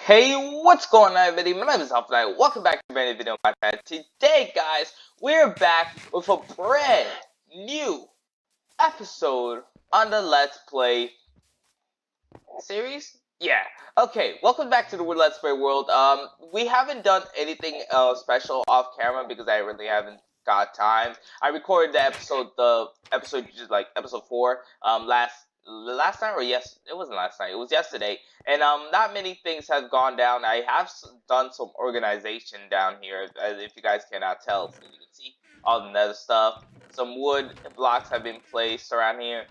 Hey, what's going on, everybody? My name is Ep.5. Welcome back to a brand new video on my channel. Today, guys, we're back with a brand new episode on the Let's Play series. Yeah. Okay. Welcome back to the Let's Play world. We haven't done anything special off camera because I really haven't got time. I recorded the episode just like episode 4 last night, or yes, it wasn't last night. It was yesterday, and not many things have gone down. I have done some organization down here, if you guys cannot tell. So you can see all the nether stuff. Some wood blocks have been placed around here.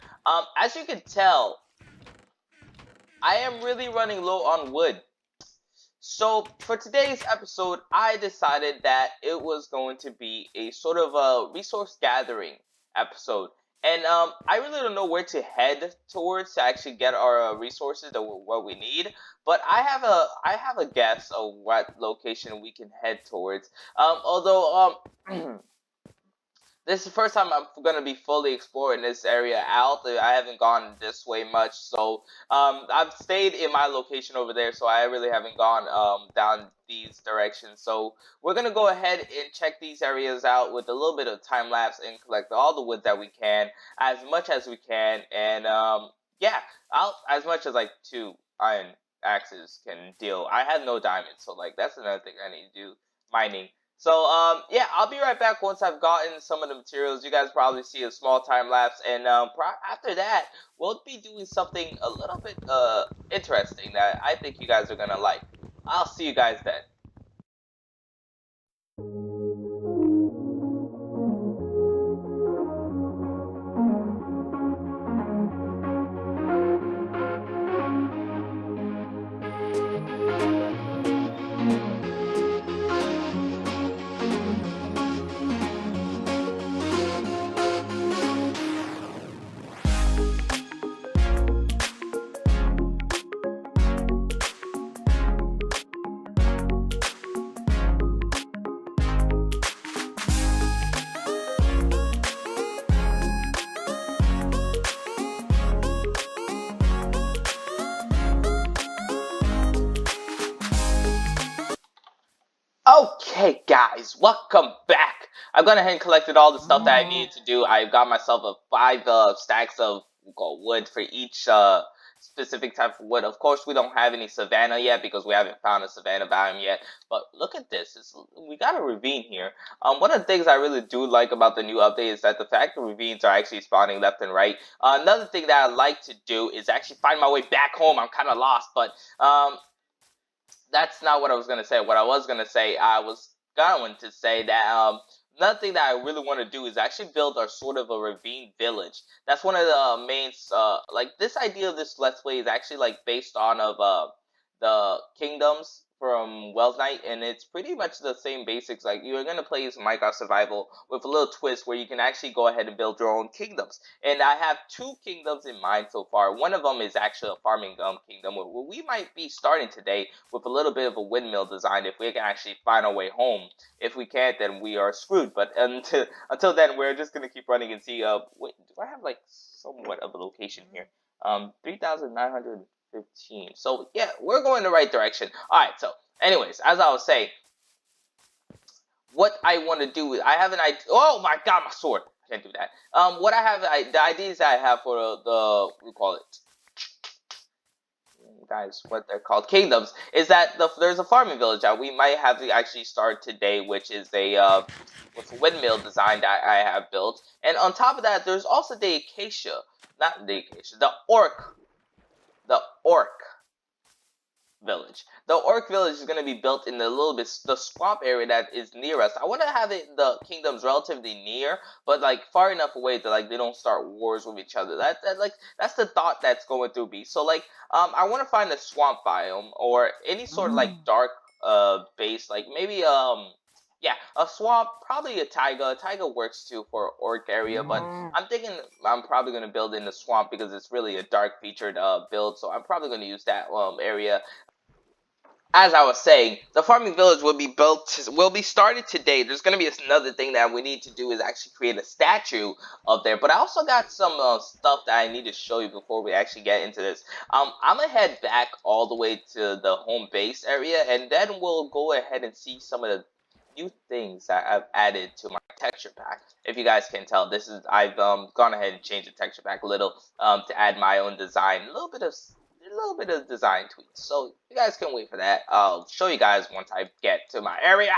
As you can tell, I am really running low on wood. So for today's episode, I decided that it was going to be a sort of a resource gathering episode. And I really don't know where to head towards to actually get our resources that what we need. But I have a guess of what location we can head towards. Although this is the first time I'm gonna be fully exploring this area out. I haven't gone this way much, so I've stayed in my location over there, so I really haven't gone down these directions. So we're gonna go ahead and check these areas out with a little bit of time lapse and collect all the wood that we can, as much as we can, and yeah, as much as like 2 iron axes can deal. I have no diamonds, so like that's another thing I need to do, mining. So, yeah, I'll be right back once I've gotten some of the materials. You guys probably see a small time lapse, and after that, we'll be doing something a little bit interesting that I think you guys are gonna like. I'll see you guys then. Okay, guys, welcome back. I've gone ahead and collected all the stuff that I needed to do. I've got myself a 5 stacks of wood for each specific type of wood. Of course, we don't have any savanna yet because we haven't found a savanna biome yet. But look at this. We got a ravine here. One of the things I really do like about the new update is that the fact the ravines are actually spawning left and right. Another thing that I like to do is actually find my way back home. I'm kind of lost, but that's not what I was gonna say. What I was gonna say, I was going to say that another thing that I really want to do is actually build a sort of a ravine village. That's one of the main like this idea of this let's play is actually like based on of the kingdoms from Wells Night, and it's pretty much the same basics. Like you're gonna play some Minecraft survival with a little twist where you can actually go ahead and build your own kingdoms. And I have 2 kingdoms in mind so far. One of them is actually a farming kingdom where we might be starting today with a little bit of a windmill design if we can actually find our way home. If we can't, then we are screwed. But until then, we're just gonna keep running and see. Wait, do I have like somewhat of a location here? 3,915. So yeah, we're going the right direction. All right. So, anyways, as I was saying, what I want to do is I have an idea. Oh my God, my sword! Can't do that. What I have, the ideas that I have for we call it, guys, what they're called, kingdoms, is that there's a farming village that we might have to actually start today, which is a with a windmill design that I have built, and on top of that, there's also the acacia, not the acacia, the orc village. The orc village is going to be built in the little bit the swamp area that is near us. I want to have the kingdoms relatively near, but like far enough away that like they don't start wars with each other. That's the thought that's going through me. So like I want to find a swamp biome or any sort of like dark base, like maybe yeah, a swamp, probably a taiga. A taiga works too for orc area, but I'm thinking I'm probably going to build in the swamp because it's really a dark featured build, so I'm probably going to use that area. as I was saying, the farming village will be started today. There's gonna be another thing that we need to do is actually create a statue up there. But I also got some stuff that I need to show you before we actually get into this. I'm gonna head back all the way to the home base area, and then we'll go ahead and see some of the new things that I've added to my texture pack. If you guys can tell, this is I've gone ahead and changed the texture pack a little to add my own design, a little bit of design tweaks. So you guys can wait for that. I'll show you guys once I get to my area.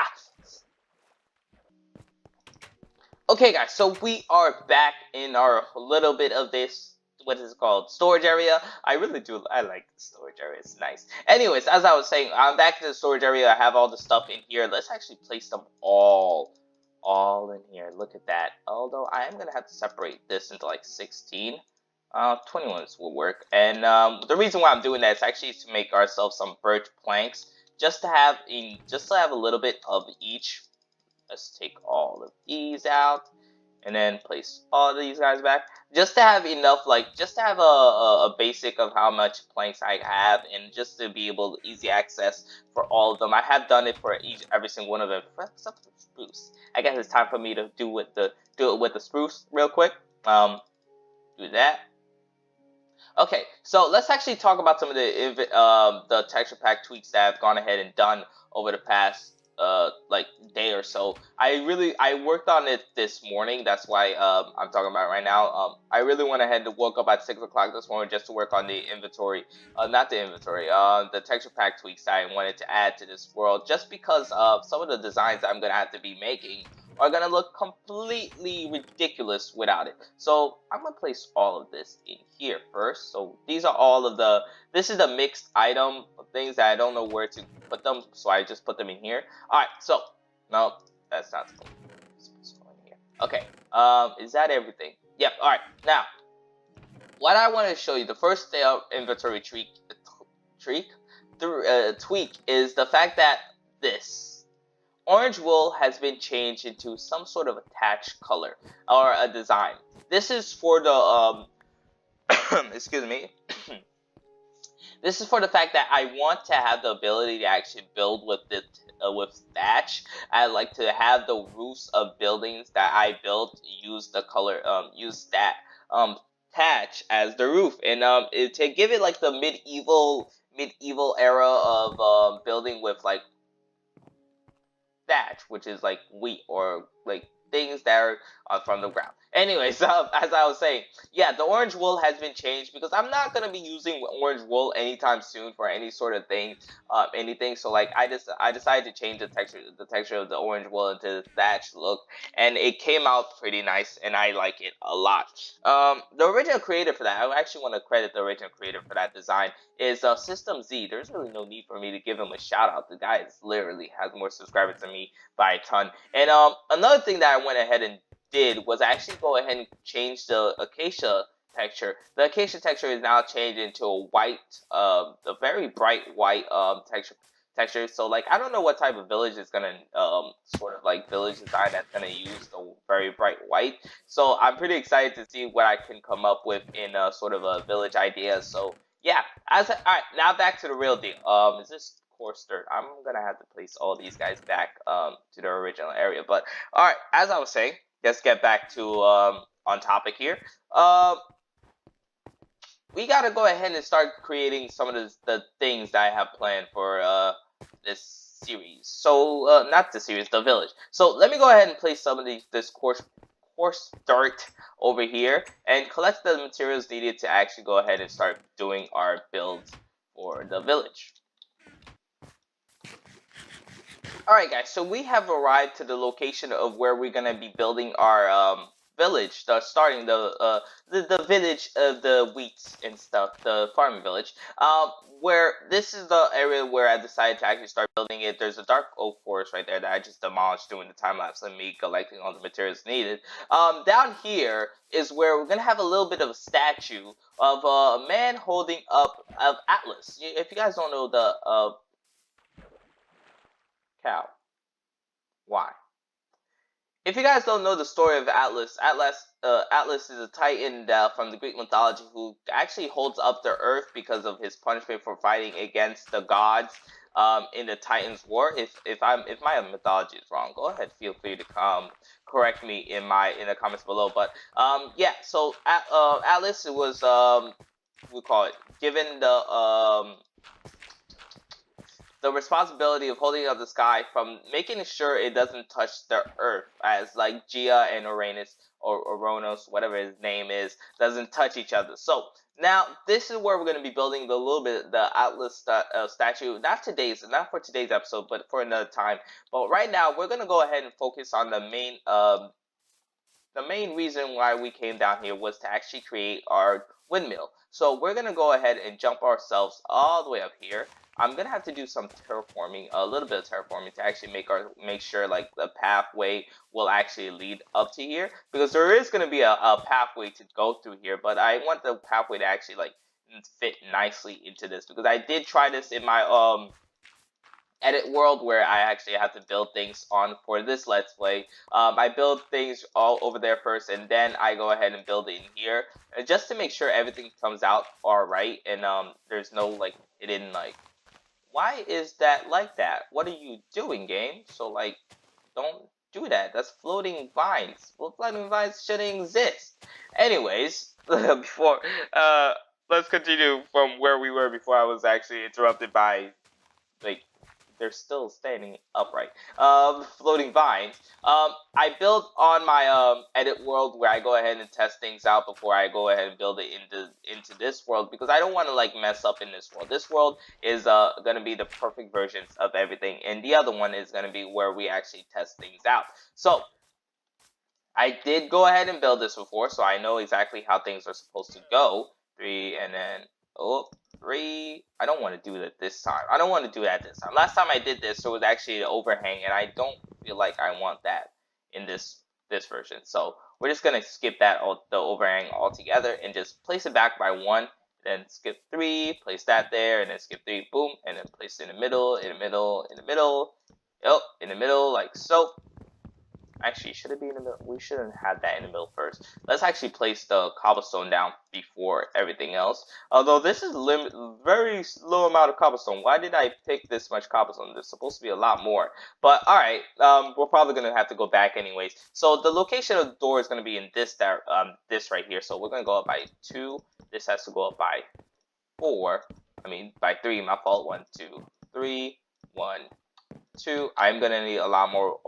Okay, guys, so we are back in our little bit of this, what is it called, storage area. I like the storage area, it's nice. Anyways, as I was saying, I'm back in the storage area. I have all the stuff in here. Let's actually place them all in here. Look at that. Although I am gonna have to separate this into like 16. 21s will work. And the reason why I'm doing that is actually to make ourselves some birch planks, just to have a little bit of each. Let's take all of these out and then place all of these guys back. Just to have enough, like, just to have a basic of how much planks I have, and just to be able to easy access for all of them. I have done it for every single one of them, except for the spruce. I guess it's time for me to do it with the spruce real quick. Do that. Okay, so let's actually talk about some of the texture pack tweaks that I've gone ahead and done over the past like day or so. I worked on it this morning. That's why I'm talking about it right now. I really went ahead and woke up at 6 o'clock this morning just to work on the inventory, not the inventory, the texture pack tweaks that I wanted to add to this world. Just because some of the designs I'm gonna have to be making are gonna look completely ridiculous without it. So I'm gonna place all of this in here first. So these are all of this is the mixed item things that I don't know where to put them, so I just put them in here. All right, so no, that's not supposed to go in here. Okay, is that everything? Yep. All right, now what I want to show you, the first inventory tweak is the fact that this orange wool has been changed into some sort of attached color or a design. This is for the excuse me. This is for the fact that I want to have the ability to actually build with it with thatch. I like to have the roofs of buildings that I built use the color use that thatch as the roof, and to give it like the medieval era of building with like thatch, which is like wheat or like things that are from the ground. Anyways, as I was saying, yeah, the orange wool has been changed because I'm not gonna be using orange wool anytime soon for any sort of thing, anything. So like, I decided to change the texture of the orange wool into thatch look, and it came out pretty nice, and I like it a lot. The original creator for that, I actually want to credit the original creator for that design, is System Z. There's really no need for me to give him a shout out. The guy is literally has more subscribers than me by a ton. And another thing that I went ahead and did was actually go ahead and change the acacia texture. The acacia texture is now changed into a white, a very bright white texture. So like, I don't know what type of village is gonna sort of like village design that's gonna use the very bright white. So I'm pretty excited to see what I can come up with in a sort of a village idea. So yeah, alright, now back to the real deal. Is this coarse dirt? I'm gonna have to place all these guys back to their original area. But alright, as I was saying, let's get back to on topic here. We gotta go ahead and start creating some of the things that I have planned for this series. So not the series, the village. So let me go ahead and place some of this coarse dirt over here and collect the materials needed to actually go ahead and start doing our builds for the village. Alright guys, so we have arrived to the location of where we're gonna be building our village, starting the village of the wheats and stuff, the farming village. Where this is the area where I decided to actually start building it. There's a dark oak forest right there that I just demolished doing the time lapse and me collecting all the materials needed. Down here is where we're gonna have a little bit of a statue of a man holding up of Atlas. If you guys don't know the cow. Why? If you guys don't know the story of Atlas is a titan from the Greek mythology who actually holds up the earth because of his punishment for fighting against the gods. in the Titans War. If my mythology is wrong, go ahead, feel free to correct me in the comments below. But yeah, so Atlas was we call it given the responsibility of holding up the sky from making sure it doesn't touch the earth, as like Gia and Uranus or Oronos, whatever his name is, doesn't touch each other. So now this is where we're going to be building the Atlas statue. Not for today's episode, but for another time. But right now we're going to go ahead and focus on the main reason why we came down here was to actually create our windmill. So we're gonna go ahead and jump ourselves all the way up here. I'm gonna have to do some terraforming, a little bit of terraforming to actually make sure like the pathway will actually lead up to here, because there is gonna be a pathway to go through here, but I want the pathway to actually like fit nicely into this, because I did try this in my edit world where I actually have to build things on for this let's play. I build things all over there first, and then I go ahead and build it in here, just to make sure everything comes out all right, and there's no like it didn't like. Why is that like that? What are you doing, game? So like, don't do that. That's floating vines. Well, floating vines shouldn't exist. Anyways, before let's continue from where we were before I was actually interrupted by like they're still standing upright. Floating vines. I build on my edit world where I go ahead and test things out before I go ahead and build it into this world, because I don't want to like mess up in this world. This world is gonna be the perfect versions of everything, and the other one is gonna be where we actually test things out. So I did go ahead and build this before, so I know exactly how things are supposed to go. 3, and then, oh, 3. I don't want to do that this time. I don't want to do that this time. Last time I did this, there was actually an overhang, and I don't feel like I want that in this version. So we're just going to skip the overhang altogether and just place it back by 1. Then skip 3, place that there, and then skip 3, boom, and then place it in the middle, in the middle, in the middle. Yep, in the middle, like so. Actually, should it be in the middle? We shouldn't have that in the middle first. Let's actually place the cobblestone down before everything else. Although this is very low amount of cobblestone. Why did I pick this much cobblestone? There's supposed to be a lot more. But alright, we're probably going to have to go back anyways. So the location of the door is going to be in this right here. So we're going to go up by 2. This has to go up by 4. I mean, by 3, my fault. 1, 2, 3, 1, 2. I'm gonna need a lot more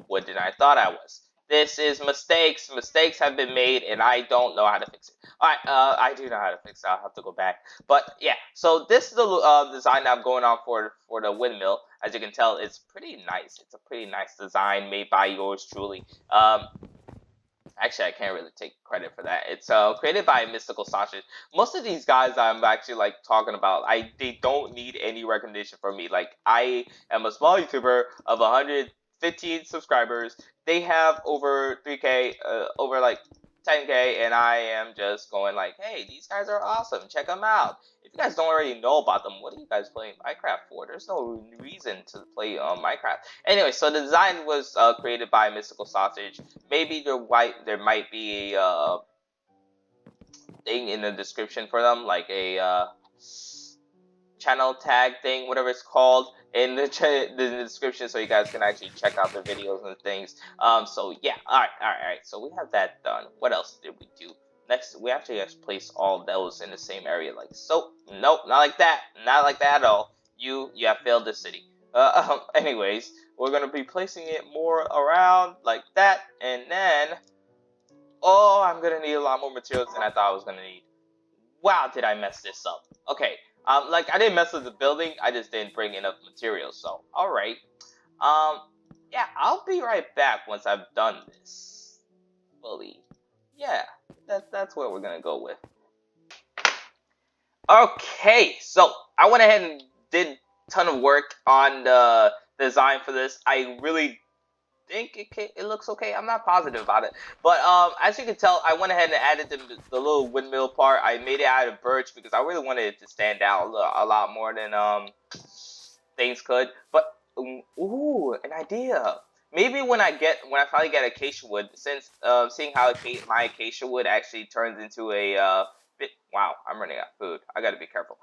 wood than I thought I was. This is mistakes. Mistakes have been made, and I don't know how to fix it. Alright, I do know how to fix it. I'll have to go back. But yeah, so this is the design that I'm going on for the windmill. As you can tell, it's pretty nice. It's a pretty nice design made by yours truly. Actually, I can't really take credit for that. It's created by Mystical Sausage. Most of these guys I'm actually like talking about, they don't need any recognition from me. Like, I am a small YouTuber of 115 subscribers. They have over 3K, over like 10K, and I am just going like, hey, these guys are awesome. Check them out. If you guys don't already know about them, what are you guys playing Minecraft for? There's no reason to play Minecraft. Anyway, so the design was created by Mystical Sausage. Maybe there might be a thing in the description for them, like a channel tag thing, whatever it's called, in the description, so you guys can actually check out their videos and things. So yeah, all right. So we have that done. What else did we do? Next, we actually have to place all those in the same area, like so. Nope, not like that. Not like that at all. You have failed the city. Anyways, we're gonna be placing it more around like that, and then, oh, I'm gonna need a lot more materials than I thought I was gonna need. Wow, did I mess this up? Okay, like I didn't mess with the building, I just didn't bring enough materials. So, all right, yeah, I'll be right back once I've done this fully. Yeah, that's what we're gonna go with. Okay, so I went ahead and did a ton of work on the design for this. I really think it looks okay. I'm not positive about it, but as you can tell, I went ahead and added the little windmill part. I made it out of birch because I really wanted it to stand out a lot more than things could. But ooh, an idea. Maybe when I finally get acacia wood, since seeing how my acacia wood actually turns into a Wow, I'm running out of food. I gotta be careful.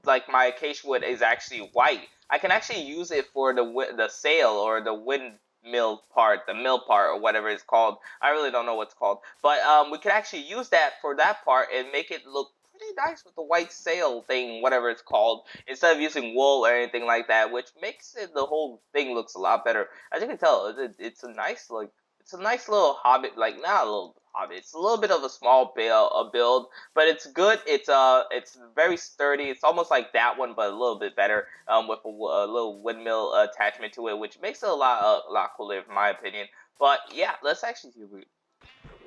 Like my acacia wood is actually white. I can actually use it for the sail or the windmill part, the mill part or whatever it's called. I really don't know what's called, but we can actually use that for that part and make it look pretty nice with the white sail thing, whatever it's called, instead of using wool or anything like that, which makes it the whole thing looks a lot better. As you can tell, it's a nice like it's a nice little hobbit, like not a little hobbit. It's a little bit of a small build, but it's good. It's very sturdy. It's almost like that one, but a little bit better. With a little windmill attachment to it, which makes it a lot cooler, in my opinion. But yeah, let's actually see.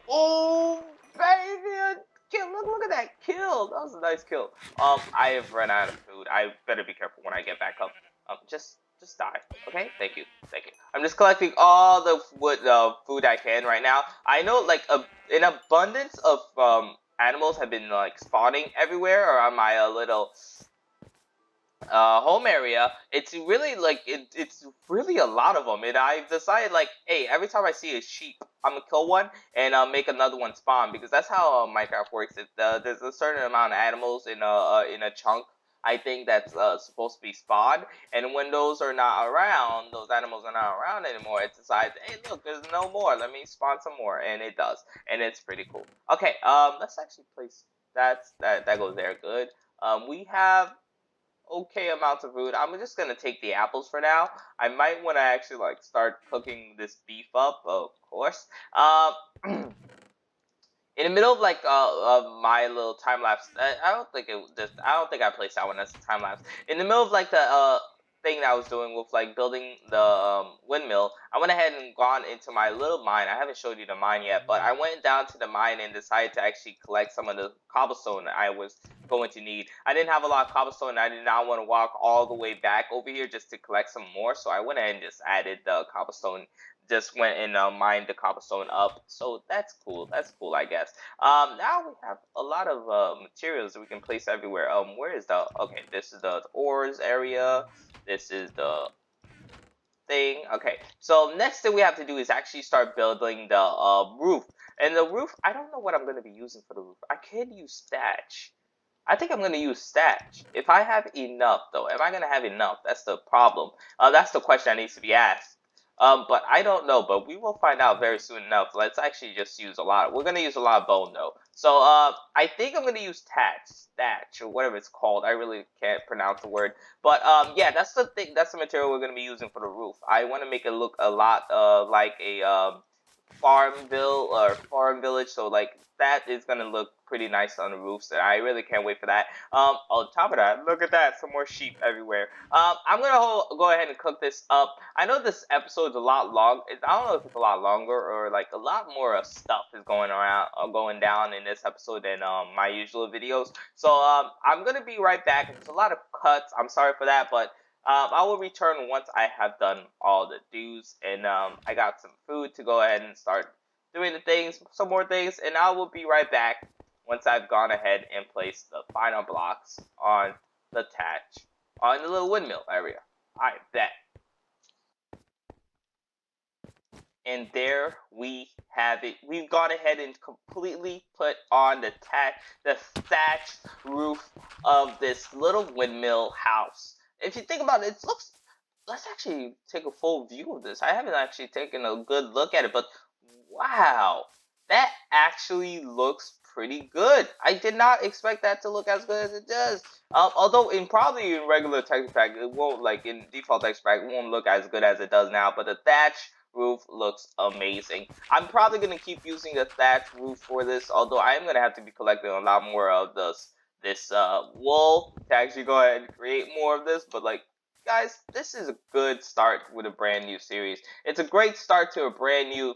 Oh, baby! Kill! Look at that kill. That was a nice kill. I have run out of food. I better be careful when I get back up. Just die. Okay? Thank you. Thank you. I'm just collecting all the food I can right now. I know, like, an abundance of animals have been like spawning everywhere around my little home area. It's really like it's really a lot of them, and I've decided like, hey, every time I see a sheep, I'm gonna kill one and make another one spawn, because that's how Minecraft works. There's a certain amount of animals in a chunk, I think, that's supposed to be spawned, and when those are not around, those animals are not around anymore, it decides, hey, look, there's no more, let me spawn some more, and it does, and it's pretty cool. Okay, let's actually place that goes there. Good. We have okay amounts of food. I'm just gonna take the apples for now. I might want to actually like start cooking this beef up, of course. In the middle of like of my little time lapse, I don't think I don't think I placed that one as a time lapse. In the middle of like the thing that I was doing with like building the windmill, I went ahead and gone into my little mine. I haven't showed you the mine yet, but I went down to the mine and decided to actually collect some of the cobblestone that I was going to need. I didn't have a lot of cobblestone, and I did not want to walk all the way back over here just to collect some more, so I went ahead and just added the cobblestone, just went and mined the cobblestone up. So that's cool. That's cool, I guess. Now we have a lot of materials that we can place everywhere. Where is the? Okay, this is the ores area. This is the thing. Okay, so next thing we have to do is actually start building the roof. And the roof, I don't know what I'm going to be using for the roof. I could use thatch. I think I'm going to use thatch. If I have enough, though, am I going to have enough? That's the problem. That's the question that needs to be asked. But I don't know, but we will find out very soon enough. Let's actually just use a lot. We're going to use a lot of bone, though. So, I think I'm going to use thatch, or whatever it's called. I really can't pronounce the word. But, yeah, that's the thing. That's the material we're going to be using for the roof. I want to make it look a lot, like a, Farmville or farm village, so like that is gonna look pretty nice on the roofs, and I really can't wait for that. On top of that, look at that, some more sheep everywhere. I'm gonna go ahead and cook this up. I know this episode's a lot long. I don't know if it's a lot longer or like a lot more stuff is going around or going down in this episode than my usual videos. So I'm gonna be right back. It's a lot of cuts. I'm sorry for that, but I will return once I have done all the dues, and I got some food to go ahead and start doing the things, some more things, and I will be right back once I've gone ahead and placed the final blocks on the thatch, on the little windmill area. I bet. And there we have it. We've gone ahead and completely put on the thatch roof of this little windmill house. If you think about it, it looks. Let's actually take a full view of this. I haven't actually taken a good look at it, but wow, that actually looks pretty good. I did not expect that to look as good as it does. Although probably in regular texture pack, it won't, like in default texture pack, it won't look as good as it does now. But the thatch roof looks amazing. I'm probably gonna keep using the thatch roof for this, although I am gonna have to be collecting a lot more of this wool to actually go ahead and create more of this. But like, guys, this is a good start with a brand new series. It's a great start to a brand new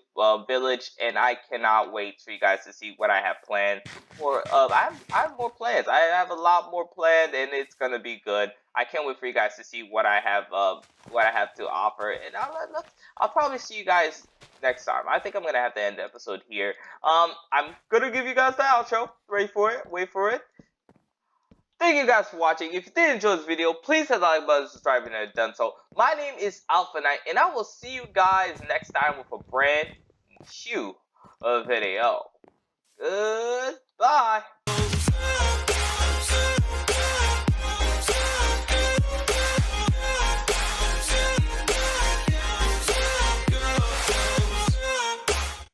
village, and I cannot wait for you guys to see what I have planned. For I have more plans. I have a lot more planned, and it's gonna be good. I can't wait for you guys to see what I have to offer, and I'll probably see you guys next time. I think I'm gonna have to end the episode here. I'm gonna give you guys the outro. Ready for it? Wait for it. Thank you guys for watching. If you did enjoy this video, please hit the like button, subscribe if you haven't done so. My name is Alpha Knight, and I will see you guys next time with a brand new video. Goodbye.